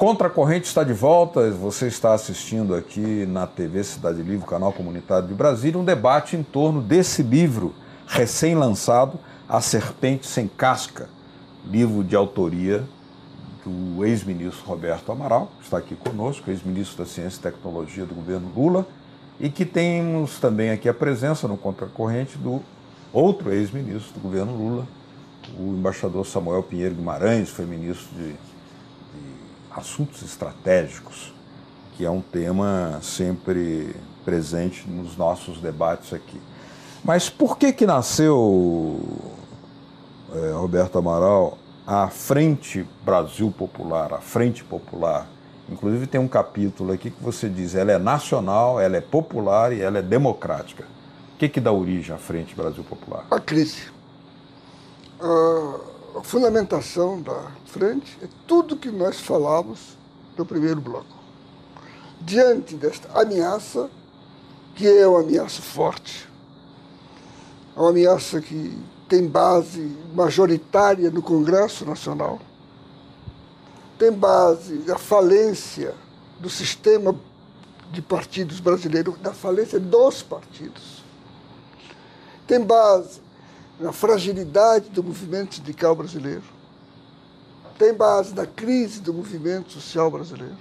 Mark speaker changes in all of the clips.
Speaker 1: Contracorrente está de volta, você está assistindo aqui na TV Cidade Livre, canal comunitário de Brasília, um debate em torno desse livro recém-lançado, A Serpente Sem Casca, livro de autoria do ex-ministro Roberto Amaral, que está aqui conosco, ex-ministro da Ciência e Tecnologia do governo Lula, e que temos também aqui a presença no Contracorrente do outro ex-ministro do governo Lula, o embaixador Samuel Pinheiro Guimarães, foi ministro de Assuntos Estratégicos, que é um tema sempre presente nos nossos debates aqui. Mas por que nasceu, Roberto Amaral, a Frente Brasil Popular, a Frente Popular? Inclusive tem um capítulo aqui que você diz, ela é nacional, ela é popular e ela é democrática. O que dá origem à Frente Brasil Popular?
Speaker 2: A crise. A fundamentação da frente é tudo que nós falamos no primeiro bloco. Diante desta ameaça, que é uma ameaça forte, uma ameaça que tem base majoritária no Congresso Nacional, tem base na falência do sistema de partidos brasileiro, da falência dos partidos, tem base na fragilidade do movimento sindical brasileiro, tem base na crise do movimento social brasileiro,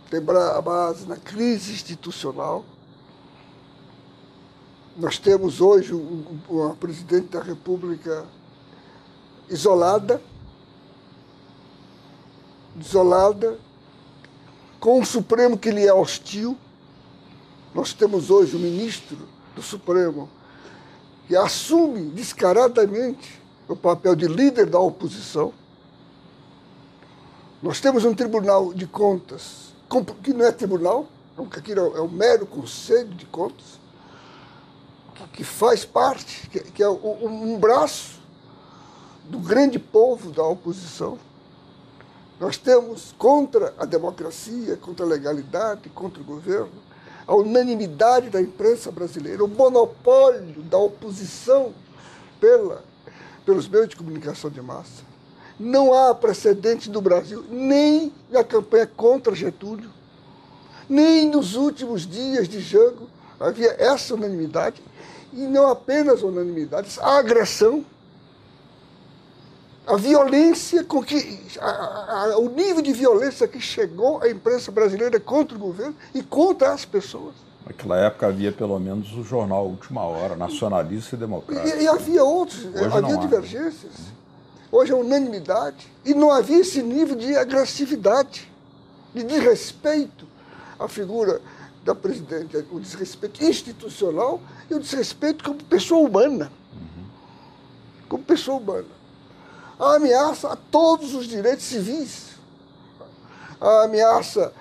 Speaker 2: tem base na crise institucional. Nós temos hoje uma presidente da República isolada, com um Supremo que lhe é hostil. Nós temos hoje um ministro do Supremo que assume descaradamente o papel de líder da oposição. Nós temos um Tribunal de Contas, que não é tribunal, é um mero Conselho de Contas, que faz parte, que é um braço do grande povo da oposição. Nós temos contra a democracia, contra a legalidade, contra o governo, a unanimidade da imprensa brasileira, o monopólio da oposição pelos meios de comunicação de massa. Não há precedente no Brasil, nem na campanha contra Getúlio, nem nos últimos dias de Jango, havia essa unanimidade, e não apenas unanimidade, a agressão, a violência com que, o nível de violência que chegou a imprensa brasileira contra o governo e contra as pessoas.
Speaker 1: Naquela época havia pelo menos o jornal Última Hora, nacionalista e democrático.
Speaker 2: E havia outros, havia divergências. Hoje é unanimidade. E não havia esse nível de agressividade, de desrespeito à figura da presidente, o desrespeito institucional e o desrespeito como pessoa humana. Como pessoa humana. A ameaça a todos os direitos civis, a ameaça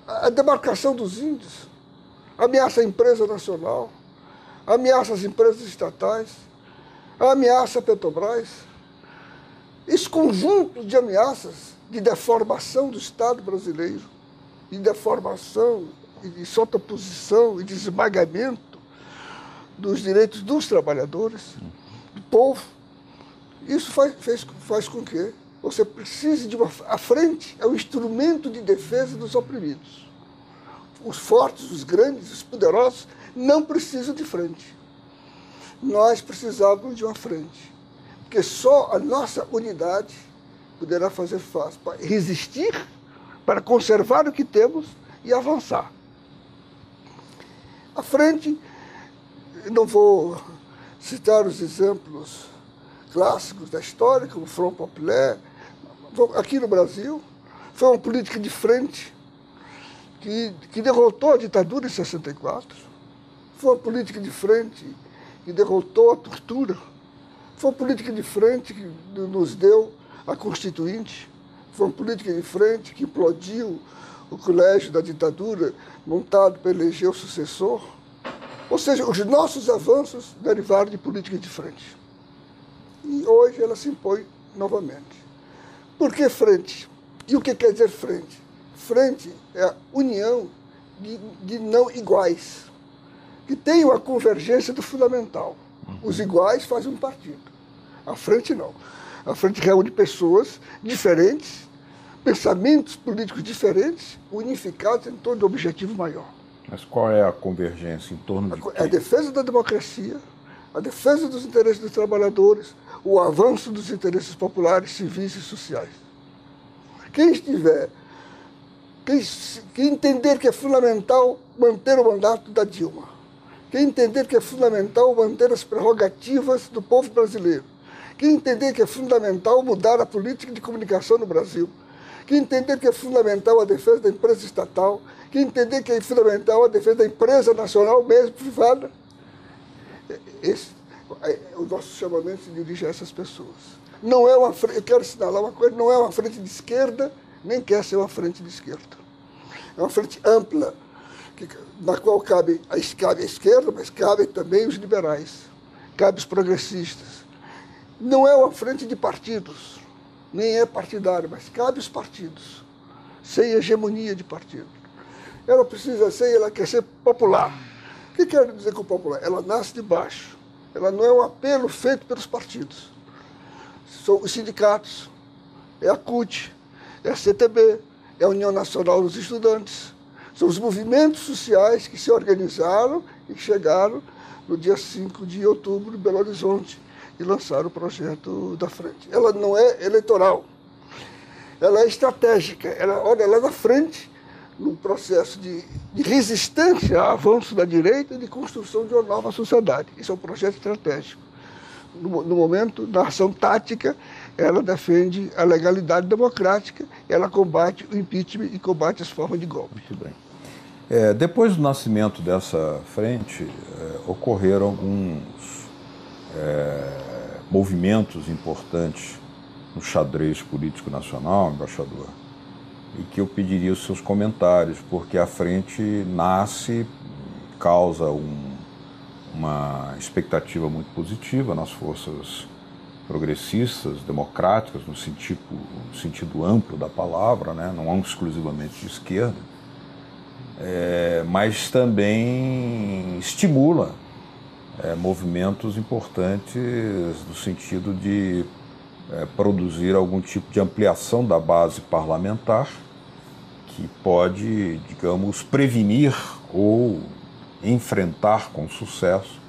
Speaker 2: à demarcação dos índios, a ameaça à empresa nacional, a ameaça às empresas estatais, a ameaça à Petrobras. Esse conjunto de ameaças de deformação do Estado brasileiro, de deformação e de sobreposição e de esmagamento dos direitos dos trabalhadores, do povo, isso faz com que você precise de a frente, é um instrumento de defesa dos oprimidos. Os fortes, os grandes, os poderosos não precisam de frente. Nós precisávamos de uma frente, porque só a nossa unidade poderá fazer face para resistir, para conservar o que temos e avançar. A frente, não vou citar os exemplos clássicos da história, como Front Populaire, aqui no Brasil, foi uma política de frente que derrotou a ditadura em 64, foi uma política de frente que derrotou a tortura, foi uma política de frente que nos deu a Constituinte, foi uma política de frente que implodiu o colégio da ditadura montado para eleger o sucessor. Ou seja, os nossos avanços derivaram de política de frente. E hoje ela se impõe novamente. Por que frente? E o que quer dizer frente? Frente é a união de não iguais, que tem uma convergência do fundamental. Os iguais fazem um partido. A frente não. A frente reúne pessoas diferentes, pensamentos políticos diferentes, unificados em torno do objetivo maior.
Speaker 1: Mas qual é a convergência em torno de quê?
Speaker 2: A defesa da democracia, a defesa dos interesses dos trabalhadores, o avanço dos interesses populares, civis e sociais. Quem entender que é fundamental manter o mandato da Dilma, quem entender que é fundamental manter as prerrogativas do povo brasileiro, quem entender que é fundamental mudar a política de comunicação no Brasil, quem entender que é fundamental a defesa da empresa estatal, quem entender que é fundamental a defesa da empresa nacional, mesmo privada, o nosso chamamento se dirige a essas pessoas. Não é eu quero assinalar uma coisa, não é uma frente de esquerda, nem quer ser uma frente de esquerda. É uma frente ampla, na qual cabe a esquerda, mas cabe também os liberais, cabe os progressistas. Não é uma frente de partidos, nem é partidária, mas cabe os partidos, sem hegemonia de partido. Ela precisa ser, ela quer ser popular. O que quer dizer com popular? Ela nasce de baixo. Ela não é um apelo feito pelos partidos. São os sindicatos, é a CUT, é a CTB, é a União Nacional dos Estudantes. São os movimentos sociais que se organizaram e chegaram no dia 5 de outubro em Belo Horizonte e lançaram o projeto da frente. Ela não é eleitoral, ela é estratégica, ela é na frente no processo de resistência ao avanço da direita e de construção de uma nova sociedade. Isso é um projeto estratégico. No momento, na ação tática, ela defende a legalidade democrática, ela combate o impeachment e combate as formas de golpe.
Speaker 1: Muito bem. Depois do nascimento dessa frente, ocorreram alguns movimentos importantes no xadrez político nacional, embaixador, e que eu pediria os seus comentários, porque a frente nasce, causa uma expectativa muito positiva nas forças progressistas, democráticas, no sentido amplo da palavra, né? Não exclusivamente de esquerda, mas também estimula movimentos importantes no sentido de produzir algum tipo de ampliação da base parlamentar que pode, digamos, prevenir ou enfrentar com sucesso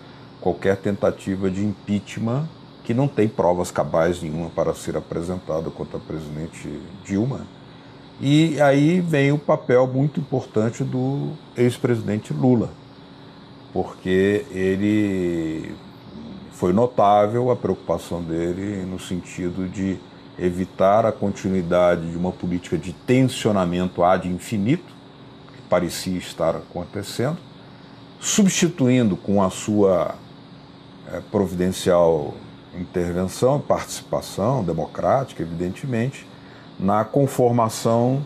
Speaker 1: qualquer tentativa de impeachment que não tem provas cabais nenhuma para ser apresentada contra a presidente Dilma. E aí vem o papel muito importante do ex-presidente Lula, porque ele foi notável a preocupação dele no sentido de evitar a continuidade de uma política de tensionamento ad infinito, que parecia estar acontecendo, substituindo com a sua providencial intervenção, participação democrática, evidentemente, na conformação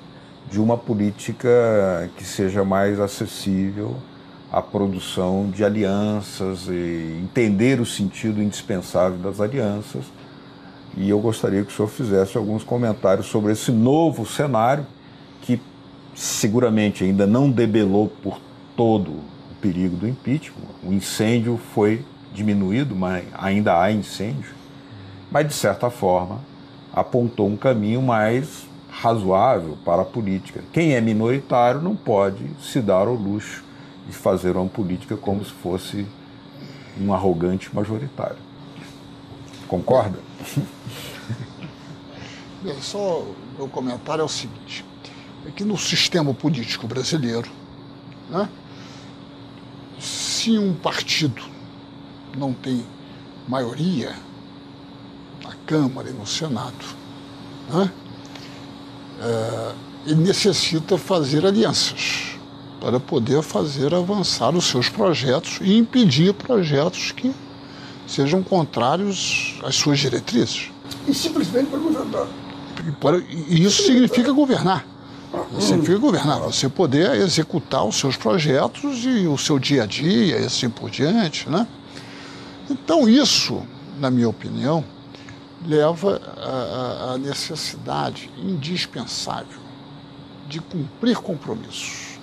Speaker 1: de uma política que seja mais acessível à produção de alianças e entender o sentido indispensável das alianças. E eu gostaria que o senhor fizesse alguns comentários sobre esse novo cenário que seguramente ainda não debelou por todo o perigo do impeachment. O incêndio foi diminuído, mas ainda há incêndio, mas de certa forma apontou um caminho mais razoável para a política. Quem é minoritário não pode se dar ao luxo de fazer uma política como se fosse um arrogante majoritário. Concorda?
Speaker 3: Só o meu comentário é o seguinte, é que no sistema político brasileiro, né, se um partido não tem maioria na Câmara e no Senado, né, ele necessita fazer alianças para poder fazer avançar os seus projetos e impedir projetos que sejam contrários às suas diretrizes.
Speaker 2: E simplesmente para governar.
Speaker 3: E isso significa governar. Significa governar, você poder executar os seus projetos e o seu dia a dia e assim por diante, né? Então isso, na minha opinião, leva à necessidade indispensável de cumprir compromissos.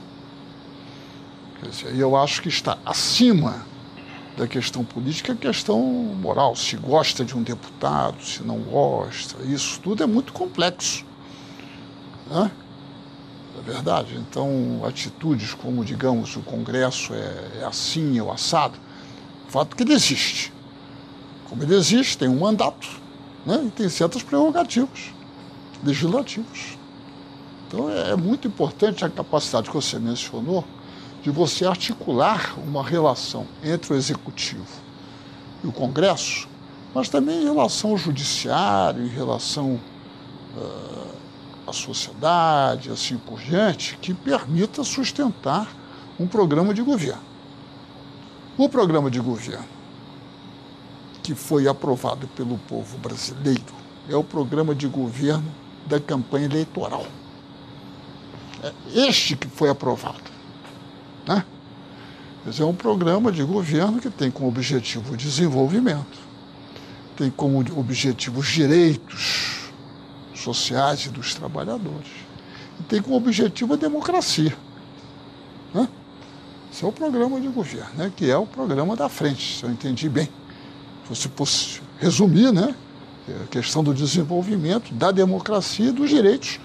Speaker 3: Quer dizer, eu acho que está acima da questão política a questão moral, se gosta de um deputado, se não gosta, isso tudo é muito complexo. né? É verdade. Então, atitudes como, digamos, o Congresso é assim, é o assado, o fato é que ele existe. Como ele existe, tem um mandato, né? E tem certas prerrogativas legislativas. Então, é muito importante a capacidade que você mencionou de você articular uma relação entre o Executivo e o Congresso, mas também em relação ao Judiciário, em relação à sociedade, assim por diante, que permita sustentar um programa de governo. O programa de governo que foi aprovado pelo povo brasileiro é o programa de governo da campanha eleitoral. É este que foi aprovado, né? Quer dizer, é um programa de governo que tem como objetivo o desenvolvimento, tem como objetivo os direitos sociais e dos trabalhadores, e tem como objetivo a democracia, né? Esse é o programa de governo, né? Que é o programa da frente, se eu entendi bem. Se fosse resumir, né? A questão do desenvolvimento, da democracia e dos direitos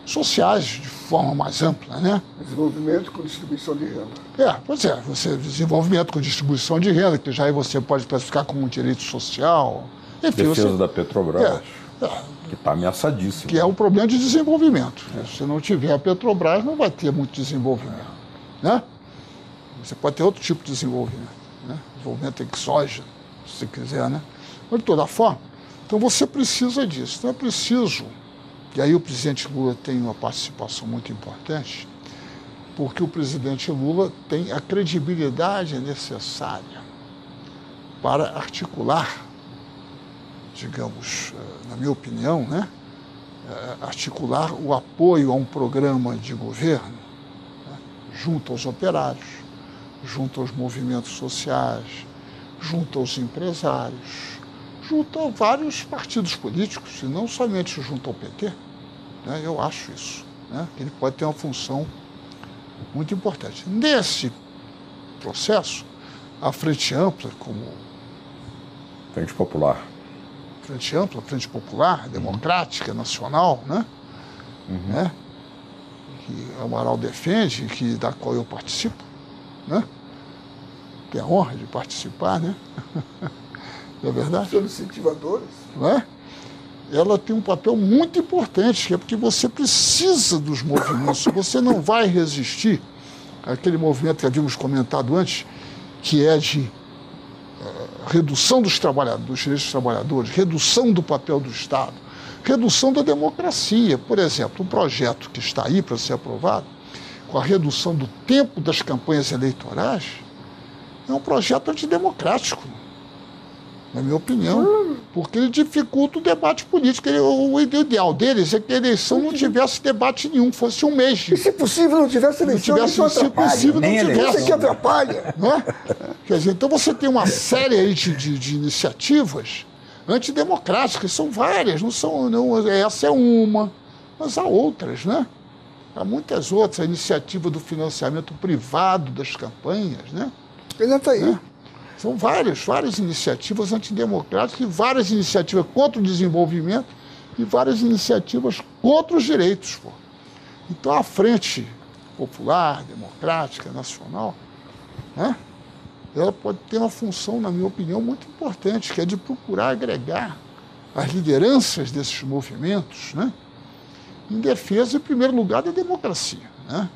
Speaker 3: sociais, de forma mais ampla, né?
Speaker 2: Desenvolvimento com distribuição de renda.
Speaker 3: Pois é, desenvolvimento com distribuição de renda, que já aí você pode classificar como um direito social. Enfim,
Speaker 1: defesa da Petrobras, que está ameaçadíssima.
Speaker 3: Que é um problema de desenvolvimento. Se não tiver a Petrobras, não vai ter muito desenvolvimento, né? Você pode ter outro tipo de desenvolvimento, né? Desenvolvimento exógeno, se você quiser, né? Mas, de toda forma, então você precisa disso. Então é preciso, e aí o presidente Lula tem uma participação muito importante, porque o presidente Lula tem a credibilidade necessária para articular, digamos, na minha opinião, né? Articular o apoio a um programa de governo, né? Junto aos operários, junto aos movimentos sociais, junto aos empresários, junto a vários partidos políticos, e não somente junto ao PT, né? Eu acho isso, né? Que ele pode ter uma função muito importante. Nesse processo, a Frente Ampla, como
Speaker 1: Frente Popular.
Speaker 3: Frente Ampla, Frente Popular, Democrática, Nacional, né? Né? Que o Amaral defende, da qual eu participo, né? Tenho a honra de participar, né? Não é verdade?
Speaker 2: São incentivadores.
Speaker 3: Não é? Ela tem um papel muito importante, que é porque você precisa dos movimentos, você não vai resistir àquele movimento que havíamos comentado antes, que é de redução dos trabalhadores, dos direitos dos trabalhadores, redução do papel do Estado, redução da democracia. Por exemplo, um projeto que está aí para ser aprovado, com a redução do tempo das campanhas eleitorais, é um projeto antidemocrático, na minha opinião, porque ele dificulta o debate político. O ideal deles é que a eleição não tivesse debate nenhum, fosse um mês.
Speaker 2: E se possível não tivesse eleição,
Speaker 3: se possível não tivesse.
Speaker 2: Isso que atrapalha.
Speaker 3: Não é? Quer dizer, então você tem uma série aí de iniciativas antidemocráticas, são várias, essa é uma, mas há outras, né? Há muitas outras, a iniciativa do financiamento privado das campanhas, né?
Speaker 2: Ele está aí.
Speaker 3: Né? São várias iniciativas antidemocráticas, e várias iniciativas contra o desenvolvimento e várias iniciativas contra os direitos. Pô. Então, a Frente Popular, Democrática, Nacional, né? Ela pode ter uma função, na minha opinião, muito importante, que é de procurar agregar as lideranças desses movimentos, né? Em defesa, em primeiro lugar, da democracia, né?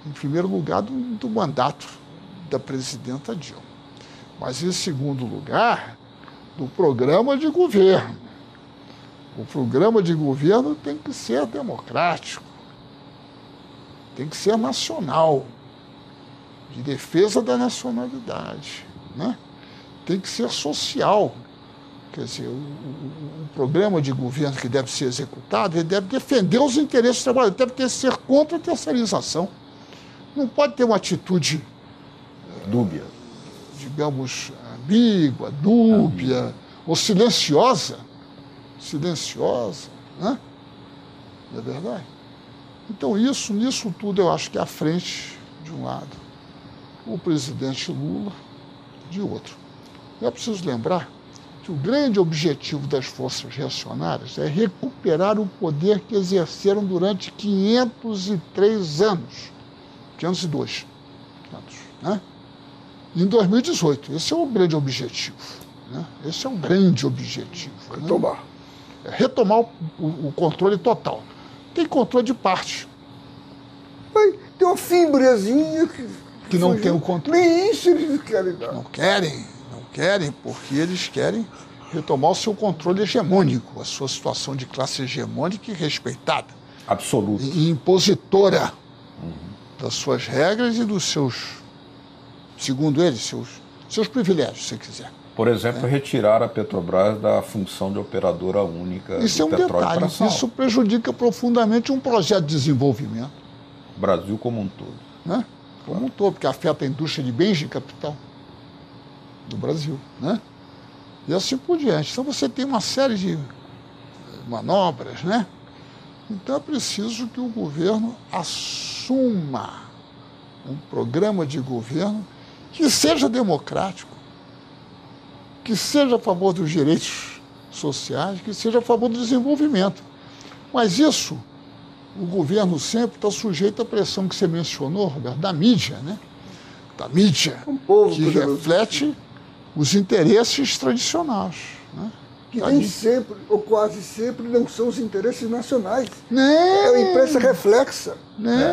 Speaker 3: Em primeiro lugar, do mandato da presidenta Dilma. Mas, em segundo lugar, do programa de governo. O programa de governo tem que ser democrático, tem que ser nacional, de defesa da nacionalidade, né? Tem que ser social. Quer dizer, o programa de governo que deve ser executado, ele deve defender os interesses do trabalhador, deve ser contra a terceirização. Não pode ter uma atitude
Speaker 1: dúbia,
Speaker 3: digamos, ambígua, dúbia, ou silenciosa, né? Não é verdade? Então, nisso tudo, eu acho que a frente, de um lado, o presidente Lula, de outro. Eu preciso lembrar que o grande objetivo das forças reacionárias é recuperar o poder que exerceram durante 503 anos. 502 anos, né? Em 2018. Esse é o grande objetivo. Né? Esse é o grande objetivo.
Speaker 2: Retomar.
Speaker 3: Né? É retomar o controle total. Tem controle de parte.
Speaker 2: Mas tem uma fibrazinha
Speaker 3: que não tem o controle.
Speaker 2: Nem isso eles querem dar.
Speaker 3: Não querem, porque eles querem retomar o seu controle hegemônico, a sua situação de classe hegemônica e respeitada.
Speaker 1: Absoluta.
Speaker 3: E impositora das suas regras e dos seus, segundo eles, seus privilégios, se quiser.
Speaker 1: Por exemplo, retirar a Petrobras da função de operadora única
Speaker 3: isso
Speaker 1: do
Speaker 3: é um
Speaker 1: petróleo.
Speaker 3: Detalhe, isso prejudica profundamente um projeto de desenvolvimento.
Speaker 1: O Brasil como um todo.
Speaker 3: Né? Como um todo, porque afeta a indústria de bens de capital do Brasil, né? E assim por diante. Então você tem uma série de manobras, né? Então é preciso que o governo assuma um programa de governo que seja democrático, que seja a favor dos direitos sociais, que seja a favor do desenvolvimento. Mas isso, o governo sempre está sujeito à pressão que você mencionou, Roberto, da mídia, né? Da mídia, que reflete os interesses tradicionais. Né?
Speaker 2: Que nem sempre, ou quase sempre, não são os interesses nacionais.
Speaker 3: Não.
Speaker 2: É uma imprensa reflexa.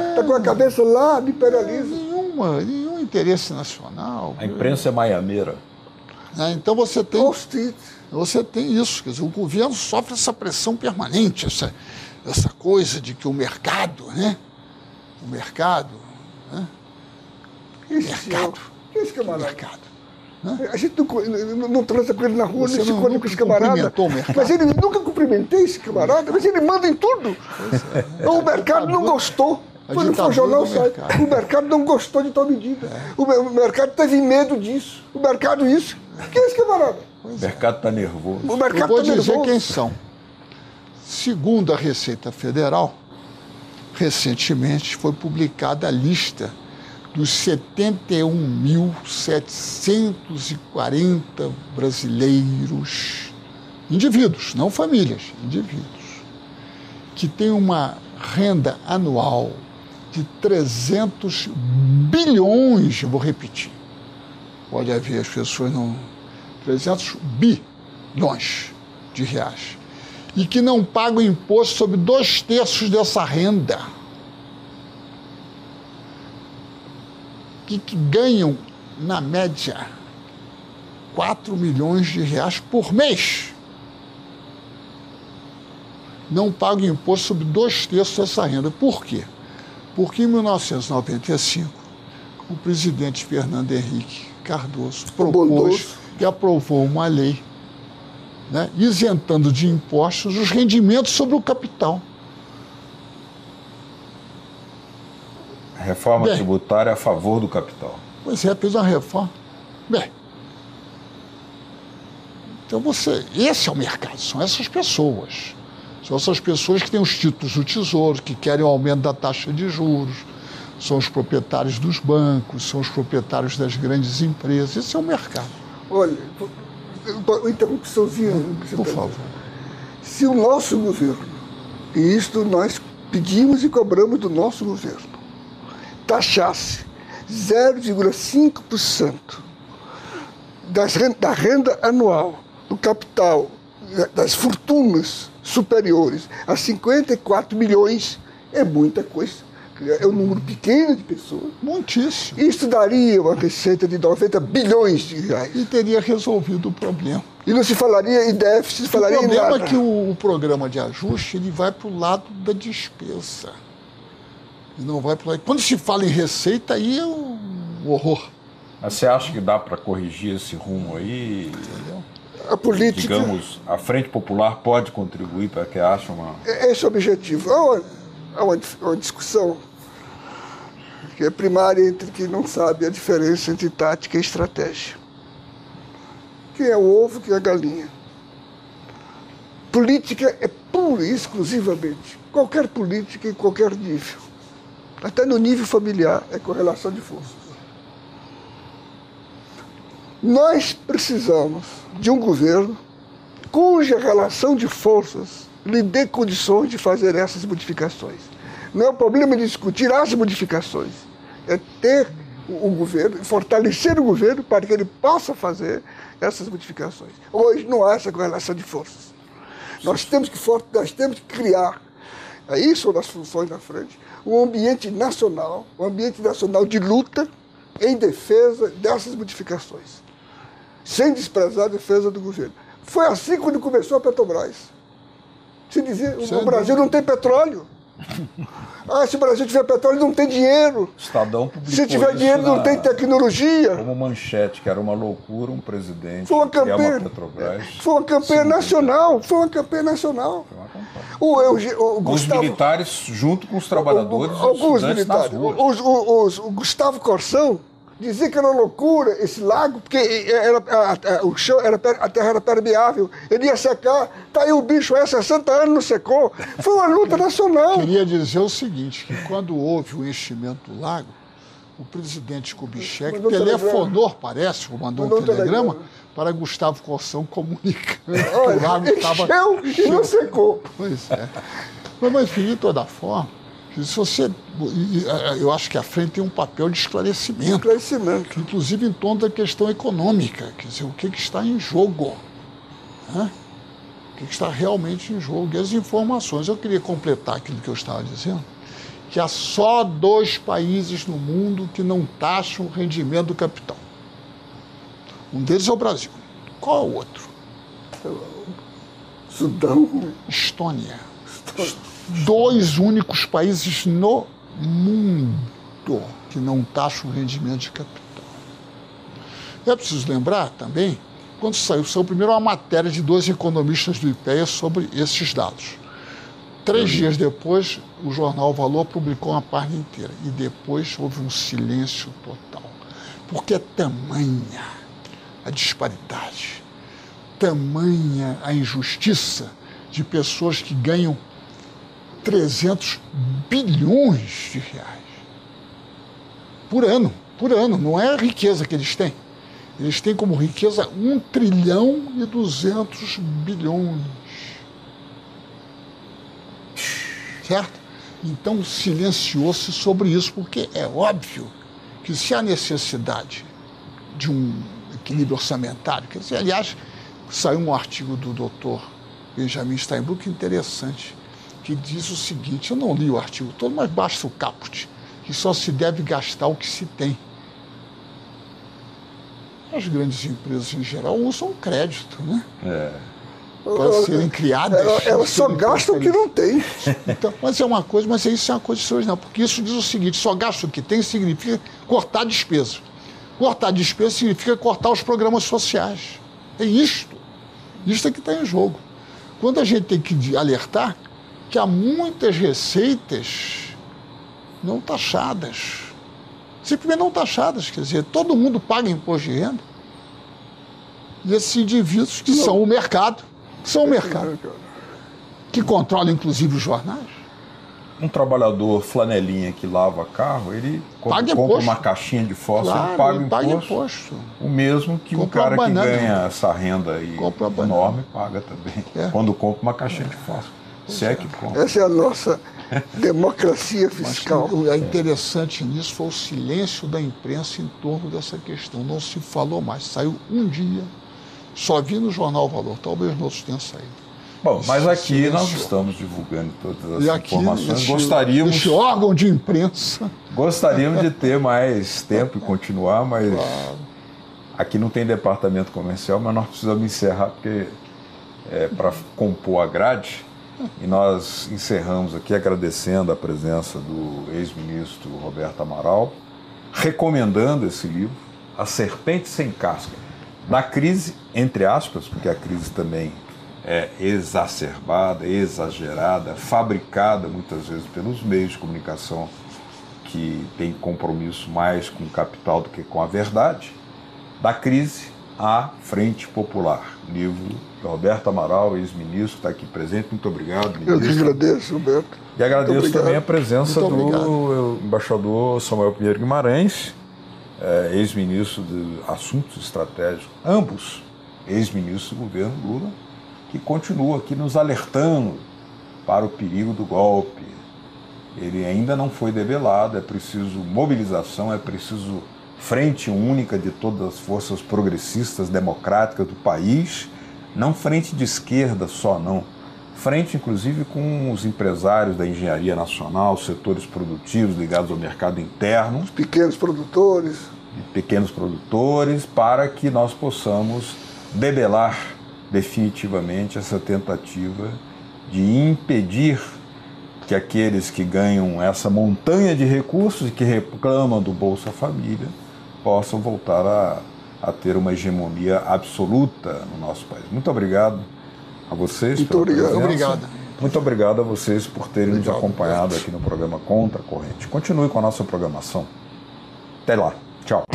Speaker 2: Está com a cabeça lá do imperialismo.
Speaker 3: Nenhum interesse nacional.
Speaker 1: A imprensa é maiameira.
Speaker 3: Então você tem isso. Quer dizer, o governo sofre essa pressão permanente, essa coisa de que o mercado, né? O mercado, né?
Speaker 2: Esse camarada?
Speaker 3: Mercado.
Speaker 2: A gente não transa com ele na rua,
Speaker 3: Você
Speaker 2: não se encontra com esse camarada. Mas ele nunca cumprimentei esse camarada, mas ele manda em tudo. O mercado não gostou. Quando foi o jornal sai, o mercado não gostou de tal medida. O mercado teve medo disso. O mercado isso. Quem é esse camarada?
Speaker 1: O mercado está nervoso.
Speaker 2: O mercado
Speaker 3: Eu vou
Speaker 2: está
Speaker 3: dizer
Speaker 2: nervoso.
Speaker 3: quem são. Segundo a Receita Federal, recentemente foi publicada a lista dos 71.740 brasileiros, indivíduos, não famílias, indivíduos, que têm uma renda anual de 300 bilhões, eu vou repetir, pode haver as pessoas não... 300 bilhões de reais, e que não pagam imposto sobre 2/3 dessa renda, que ganham, na média, 4 milhões de reais por mês. Não pagam imposto sobre 2/3 dessa renda. Por quê? Porque em 1995, o presidente Fernando Henrique Cardoso propôs e aprovou uma lei, né, isentando de impostos os rendimentos sobre o capital.
Speaker 1: Reforma tributária a favor do capital.
Speaker 3: Pois é, fez uma reforma. Bem, então esse é o mercado, são essas pessoas. São essas pessoas que têm os títulos do Tesouro, que querem o aumento da taxa de juros, são os proprietários dos bancos, são os proprietários das grandes empresas. Esse é o mercado.
Speaker 2: Olha, uma interrupçãozinha.
Speaker 3: Por favor.
Speaker 2: Se o nosso governo, e isto nós pedimos e cobramos do nosso governo, taxasse 0,5% da renda anual, do capital, das fortunas superiores a 54 milhões, é muita coisa. É um número pequeno de pessoas.
Speaker 3: Muitíssimo.
Speaker 2: Isso daria uma receita de 90 bilhões de reais.
Speaker 3: E teria resolvido o problema.
Speaker 2: E não se falaria em déficit, se falaria em nada.
Speaker 3: O problema é que o programa de ajuste ele vai para o lado da despesa. E não vai para o lado... Quando se fala em receita, aí é o horror.
Speaker 1: Mas você acha que dá para corrigir esse rumo aí?
Speaker 3: Entendeu?
Speaker 2: A política...
Speaker 1: Digamos, a Frente Popular pode contribuir para que ache uma...
Speaker 2: Esse é o objetivo. Há uma discussão que é primária entre quem não sabe a diferença entre tática e estratégia. Quem é o ovo, quem é a galinha. Política é pura e exclusivamente. Qualquer política em qualquer nível. Até no nível familiar é correlação de forças. Nós precisamos de um governo cuja relação de forças lhe dê condições de fazer essas modificações. Não é o problema de discutir as modificações, é ter o governo, fortalecer o governo para que ele possa fazer essas modificações. Hoje não há essa correlação de forças. Nós temos que criar, aí são as funções da frente, um ambiente nacional de luta em defesa dessas modificações, sem desprezar a defesa do governo. Foi assim quando começou a Petrobras. Se dizia, o Brasil não tem petróleo. Se o Brasil tiver petróleo, não tem dinheiro.
Speaker 1: Estadão publicou
Speaker 2: Se tiver dinheiro, não tem tecnologia.
Speaker 1: Como manchete, que era uma loucura um presidente
Speaker 2: foi uma campanha,
Speaker 1: Petrobras.
Speaker 2: Foi uma campanha nacional. Foi uma campanha nacional.
Speaker 1: Foi uma campanha. Os militares junto com os trabalhadores
Speaker 2: alguns militares. O Gustavo Corsão dizia que era uma loucura esse lago, porque a terra era permeável, ele ia secar, tá aí o bicho há 60 anos não secou. Foi uma luta nacional.
Speaker 3: Queria dizer o seguinte, que quando houve o enchimento do lago, o presidente Kubitschek telefonou, parece, mandou um telegrama para Gustavo Corsão comunicando que o lago estava...
Speaker 2: Encheu e não secou.
Speaker 3: Pois é. Mas, enfim, de toda forma, eu acho que a frente tem um papel de esclarecimento. Inclusive em torno da questão econômica. Quer dizer, o que está em jogo. Né? O que está realmente em jogo. E as informações. Eu queria completar aquilo que eu estava dizendo, que há só 2 países no mundo que não taxam o rendimento do capital. Um deles é o Brasil. Qual é o outro?
Speaker 2: Sudão.
Speaker 3: Estônia. 2 únicos países no mundo que não taxam o rendimento de capital. É preciso lembrar também, quando saiu primeiro uma matéria de 2 economistas do IPEA sobre esses dados. 3 dias depois, o jornal Valor publicou uma página inteira. E depois houve um silêncio total. Porque é tamanha a disparidade, tamanha a injustiça de pessoas que ganham 300 bilhões de reais por ano, não é a riqueza que eles têm. Eles têm como riqueza 1 trilhão e 200 bilhões. Certo? Então silenciou-se sobre isso, porque é óbvio que se há necessidade de um equilíbrio orçamentário, quer dizer, aliás, saiu um artigo do Dr. Benjamin Steinbrück interessante, que diz o seguinte, eu não li o artigo todo, mas basta o caput, que só se deve gastar o que se tem. As grandes empresas, em geral, usam crédito, né? Para serem criadas.
Speaker 2: Elas só gastam o que não tem.
Speaker 3: Então, mas isso é uma coisa extraordinária, porque isso diz o seguinte, só gasta o que tem significa cortar a despesa. Cortar a despesa significa cortar os programas sociais. É isto. Isto é que está em jogo. Quando a gente tem que alertar que há muitas receitas não taxadas. Simplesmente não taxadas, quer dizer, todo mundo paga imposto de renda. E esses indivíduos que são o mercado, que controla inclusive os jornais.
Speaker 1: Um trabalhador flanelinha que lava carro, ele compra uma caixinha de fósforo,
Speaker 3: claro,
Speaker 1: ele paga imposto. O mesmo que o cara que ganha essa renda aí enorme paga também. Quando compra uma caixinha de fósforo.
Speaker 2: Essa é a nossa democracia fiscal.
Speaker 3: Mas o interessante nisso foi o silêncio da imprensa em torno dessa questão. Não se falou mais. Saiu um dia, só vi no jornal Valor, talvez outros tenham saído.
Speaker 1: Bom, mas aqui nós estamos divulgando todas as informações. Gostaríamos...
Speaker 3: Esse órgão de imprensa.
Speaker 1: Gostaríamos de ter mais tempo e continuar, mas aqui não tem departamento comercial, mas nós precisamos encerrar, porque para compor a grade. E nós encerramos aqui agradecendo a presença do ex-ministro Roberto Amaral, recomendando esse livro, A Serpente Sem Casca, da crise, entre aspas, porque a crise também é exacerbada, exagerada, fabricada muitas vezes pelos meios de comunicação que têm compromisso mais com o capital do que com a verdade, da crise à Frente Popular, livro de Roberto Amaral, ex-ministro, está aqui presente. Muito obrigado, ministro.
Speaker 2: Eu que agradeço, Roberto.
Speaker 1: E agradeço também a presença do embaixador Samuel Pinheiro Guimarães, ex-ministro de Assuntos Estratégicos, ambos ex-ministros do governo Lula, que continuam aqui nos alertando para o perigo do golpe. Ele ainda não foi debelado, é preciso mobilização, é preciso frente única de todas as forças progressistas democráticas do país, não frente de esquerda só, não. Frente, inclusive, com os empresários da engenharia nacional, setores produtivos ligados ao mercado interno.
Speaker 2: Os pequenos produtores.
Speaker 1: Pequenos produtores, para que nós possamos debelar definitivamente essa tentativa de impedir que aqueles que ganham essa montanha de recursos e que reclamam do Bolsa Família possam voltar a ter uma hegemonia absoluta no nosso país. Muito obrigado a vocês.
Speaker 2: Muito obrigado.
Speaker 3: Obrigado.
Speaker 1: Muito obrigado a vocês por terem nos acompanhado aqui no programa Contra a Corrente. Continue com a nossa programação. Até lá. Tchau.